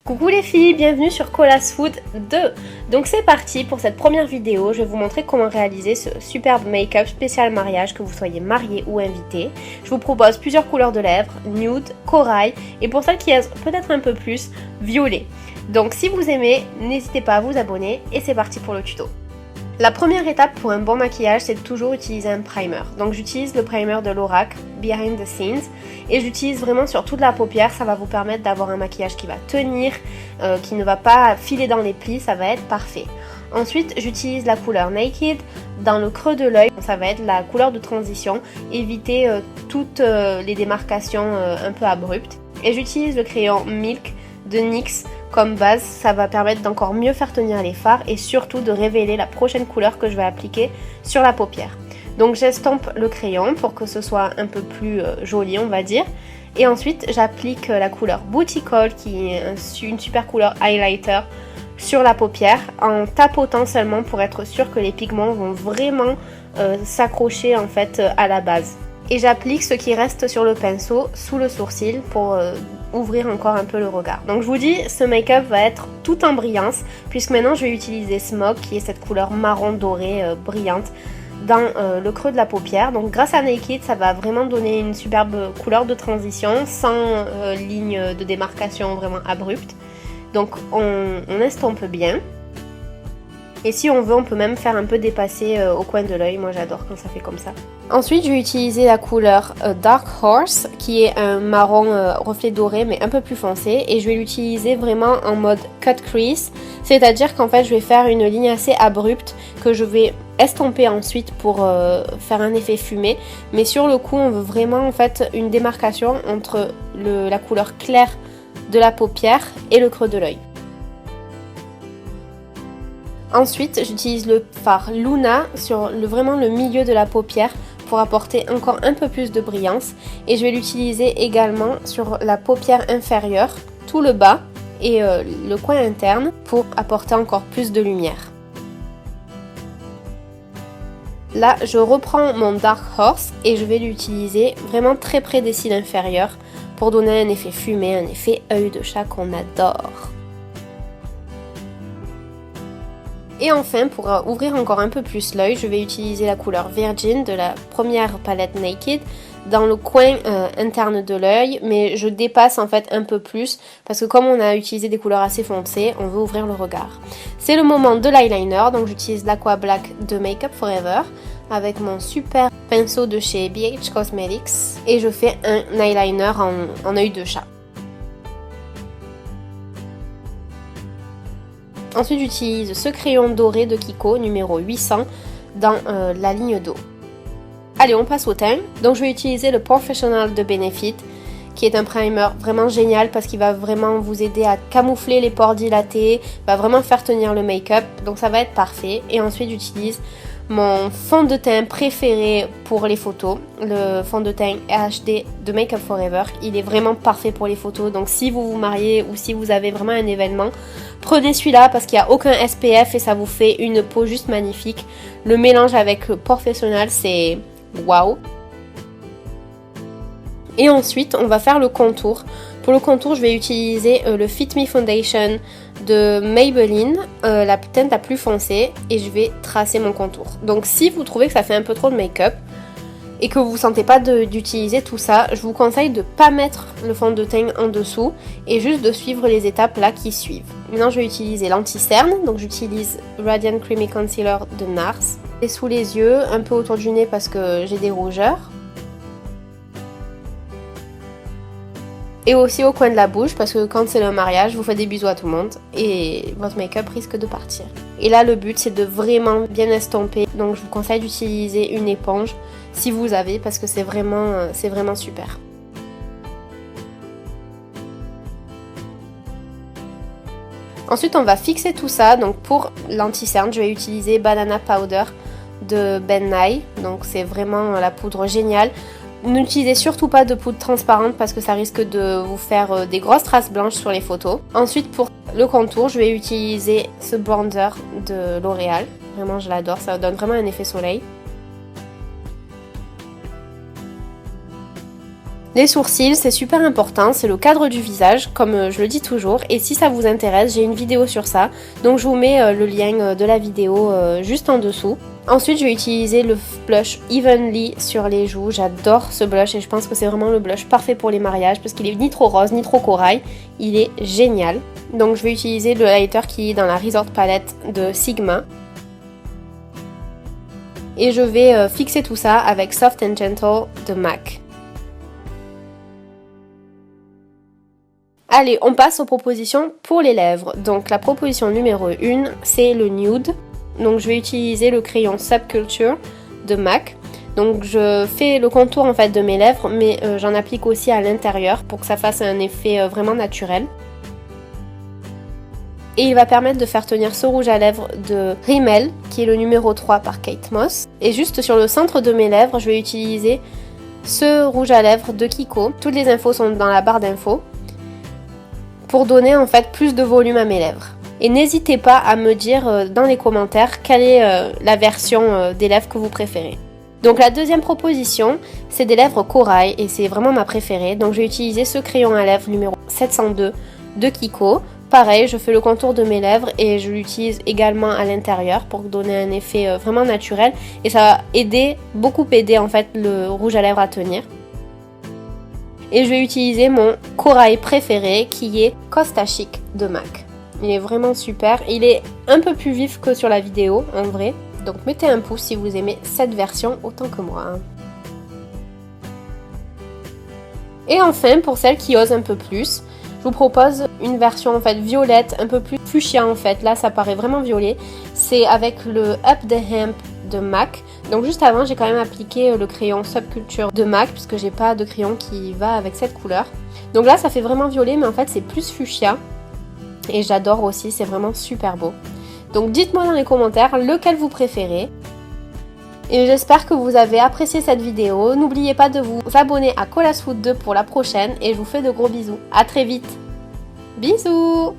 Coucou les filles, bienvenue sur Cola's Food 2. Donc c'est parti pour cette première vidéo, je vais vous montrer comment réaliser ce superbe make-up spécial mariage, que vous soyez marié ou invité. Je vous propose plusieurs couleurs de lèvres, nude, corail et pour celles qui aiment peut-être un peu plus, violet. Donc si vous aimez, n'hésitez pas à vous abonner et c'est parti pour le tuto. La première étape pour un bon maquillage, c'est de toujours utiliser un primer. Donc j'utilise le primer de Lorac, Behind the Scenes, et j'utilise vraiment sur toute la paupière. Ça va vous permettre d'avoir un maquillage qui va tenir, qui ne va pas filer dans les plis, ça va être parfait. Ensuite, j'utilise la couleur Naked dans le creux de l'œil, ça va être la couleur de transition, éviter toutes les démarcations un peu abruptes. Et j'utilise le crayon Milk de NYX comme base, ça va permettre d'encore mieux faire tenir les fards et surtout de révéler la prochaine couleur que je vais appliquer sur la paupière. Donc j'estompe le crayon pour que ce soit un peu plus joli, on va dire. Et ensuite j'applique la couleur Booty Call qui est une super couleur highlighter sur la paupière en tapotant seulement pour être sûr que les pigments vont vraiment s'accrocher en fait à la base. Et j'applique ce qui reste sur le pinceau sous le sourcil pour ouvrir encore un peu le regard. Donc je vous dis, ce make-up va être tout en brillance puisque maintenant je vais utiliser Smoke qui est cette couleur marron doré brillante dans le creux de la paupière. Donc grâce à Naked, ça va vraiment donner une superbe couleur de transition sans ligne de démarcation vraiment abrupte. Donc on estompe bien. Et si on veut, on peut même faire un peu dépasser au coin de l'œil. Moi j'adore quand ça fait comme ça. Ensuite, je vais utiliser la couleur Dark Horse, qui est un marron reflet doré, mais un peu plus foncé. Et je vais l'utiliser vraiment en mode cut crease. C'est-à-dire qu'en fait, je vais faire une ligne assez abrupte que je vais estomper ensuite pour faire un effet fumé. Mais sur le coup, on veut vraiment en fait une démarcation entre la couleur claire de la paupière et le creux de l'œil. Ensuite, j'utilise le fard Luna sur vraiment le milieu de la paupière pour apporter encore un peu plus de brillance. Et je vais l'utiliser également sur la paupière inférieure, tout le bas et le coin interne pour apporter encore plus de lumière. Là, je reprends mon Dark Horse et je vais l'utiliser vraiment très près des cils inférieurs pour donner un effet fumé, un effet œil de chat qu'on adore. Et enfin, pour ouvrir encore un peu plus l'œil, je vais utiliser la couleur Virgin de la première palette Naked dans le coin interne de l'œil, mais je dépasse en fait un peu plus parce que comme on a utilisé des couleurs assez foncées, on veut ouvrir le regard. C'est le moment de l'eyeliner, donc j'utilise l'Aqua Black de Make Up For Ever avec mon super pinceau de chez BH Cosmetics et je fais un eyeliner en œil de chat. Ensuite, j'utilise ce crayon doré de Kiko, numéro 800, dans la ligne d'eau. Allez, on passe au teint. Donc, je vais utiliser le Professional de Benefit, qui est un primer vraiment génial parce qu'il va vraiment vous aider à camoufler les pores dilatés, va vraiment faire tenir le make-up, donc ça va être parfait. Et ensuite, j'utilise mon fond de teint préféré pour les photos, le fond de teint HD de Make Up For Ever. Il est vraiment parfait pour les photos, donc si vous vous mariez ou si vous avez vraiment un événement, prenez celui-là parce qu'il n'y a aucun SPF et ça vous fait une peau juste magnifique. Le mélange avec le Professional, c'est waouh. Et ensuite, on va faire le contour. Pour le contour, je vais utiliser le Fit Me Foundation de Maybelline, la teinte la plus foncée, et je vais tracer mon contour. Donc si vous trouvez que ça fait un peu trop de make-up et que vous ne sentez pas d'utiliser tout ça, je vous conseille de ne pas mettre le fond de teint en dessous et juste de suivre les étapes là qui suivent. Maintenant, je vais utiliser l'anti-cerne, donc j'utilise Radiant Creamy Concealer de NARS. Et sous les yeux, un peu autour du nez parce que j'ai des rougeurs. Et aussi au coin de la bouche parce que quand c'est le mariage, vous faites des bisous à tout le monde et votre make-up risque de partir. Et là, le but, c'est de vraiment bien estomper. Donc, je vous conseille d'utiliser une éponge si vous avez parce que c'est vraiment super. Ensuite, on va fixer tout ça. Donc, pour l'anti-cerne, je vais utiliser Banana Powder de Ben Nye. Donc, c'est vraiment la poudre géniale. N'utilisez surtout pas de poudre transparente parce que ça risque de vous faire des grosses traces blanches sur les photos. Ensuite, pour le contour, je vais utiliser ce bronzer de L'Oréal. Vraiment, je l'adore, ça donne vraiment un effet soleil. Les sourcils, c'est super important, c'est le cadre du visage, comme je le dis toujours. Et si ça vous intéresse, j'ai une vidéo sur ça. Donc je vous mets le lien de la vidéo juste en dessous. Ensuite, je vais utiliser le blush Evenly sur les joues. J'adore ce blush et je pense que c'est vraiment le blush parfait pour les mariages parce qu'il est ni trop rose ni trop corail. Il est génial. Donc je vais utiliser le highlighter qui est dans la Resort Palette de Sigma. Et je vais fixer tout ça avec Soft and Gentle de MAC. Allez, on passe aux propositions pour les lèvres. Donc la proposition numéro 1, c'est le nude. Donc je vais utiliser le crayon Subculture de MAC. Donc je fais le contour en fait de mes lèvres, mais j'en applique aussi à l'intérieur pour que ça fasse un effet vraiment naturel. Et il va permettre de faire tenir ce rouge à lèvres de Rimmel, qui est le numéro 3 par Kate Moss. Et juste sur le centre de mes lèvres, je vais utiliser ce rouge à lèvres de Kiko. Toutes les infos sont dans la barre d'infos, pour donner en fait plus de volume à mes lèvres. Et n'hésitez pas à me dire dans les commentaires quelle est la version des lèvres que vous préférez. Donc la deuxième proposition, c'est des lèvres corail et c'est vraiment ma préférée. Donc je vais utiliser ce crayon à lèvres numéro 702 de Kiko. Pareil, je fais le contour de mes lèvres et je l'utilise également à l'intérieur pour donner un effet vraiment naturel. Et ça va aider, beaucoup aider en fait le rouge à lèvres à tenir. Et je vais utiliser mon corail préféré qui est Costa Chic de MAC. Il est vraiment super. Il est un peu plus vif que sur la vidéo en vrai. Donc mettez un pouce si vous aimez cette version autant que moi. Et enfin, pour celles qui osent un peu plus, je vous propose une version en fait violette, un peu plus fuchsia en fait. Là ça paraît vraiment violet. C'est avec le Up the Hemp de MAC. Donc juste avant j'ai quand même appliqué le crayon Subculture de MAC puisque j'ai pas de crayon qui va avec cette couleur. Donc là ça fait vraiment violet mais en fait c'est plus fuchsia. Et j'adore aussi, c'est vraiment super beau. Donc dites-moi dans les commentaires lequel vous préférez. Et j'espère que vous avez apprécié cette vidéo. N'oubliez pas de vous abonner à Colas Food 2 pour la prochaine. Et je vous fais de gros bisous. À très vite. Bisous.